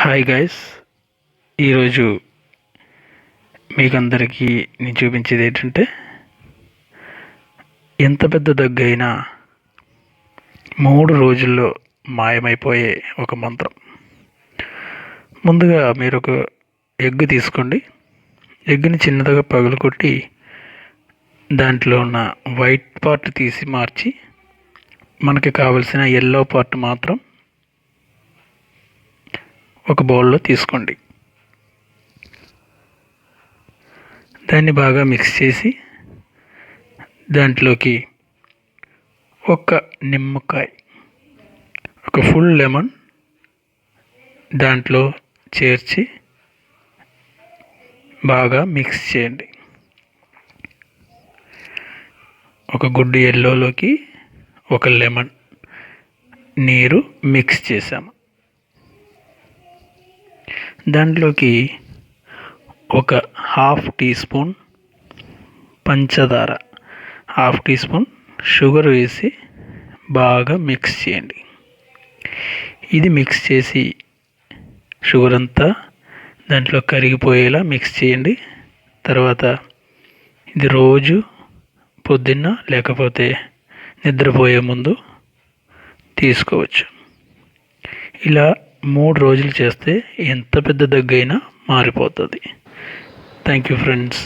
Hi guys, ఈరోజు మీకందరికీ నేను చూపించేది ఏంటంటే ఎంత పెద్ద దగ్గైనా 3 రోజుల్లో మాయమైపోయే ఒక మంత్రం. ముందుగా మీరు ఒక ఎగ్ తీసుకోండి. ఎగ్ని చిన్నదిగా పగలగొట్టి దాంట్లో ఉన్న వైట్ పార్ట్ తీసి మార్చి మనకి కావలసిన ఎల్లో పార్ట్ మాత్రం ఒక బౌల్లో తీసుకోండి. దాన్ని బాగా మిక్స్ చేసి దాంట్లోకి ఒక నిమ్మకాయ, ఒక ఫుల్ లెమన్ దాంట్లో చేర్చి బాగా మిక్స్ చేయండి. ఒక గుడ్డు ఎల్లోలోకి ఒక లెమన్ నీరు మిక్స్ చేసాము. దాంట్లోకి ఒక హాఫ్ టీ స్పూన్ పంచదార, హాఫ్ టీ స్పూన్ షుగర్ వేసి బాగా మిక్స్ చేయండి. ఇది మిక్స్ చేసి షుగర్ అంతా దాంట్లో కరిగిపోయేలా మిక్స్ చేయండి. తర్వాత ఇది రోజు పొద్దున్న లేకపోతే నిద్రపోయే ముందు తీసుకోవచ్చు. ఇలా 3 రోజులు చేస్తే ఎంత పెద్ద దగ్గైనా మారిపోతుంది. Thank you friends.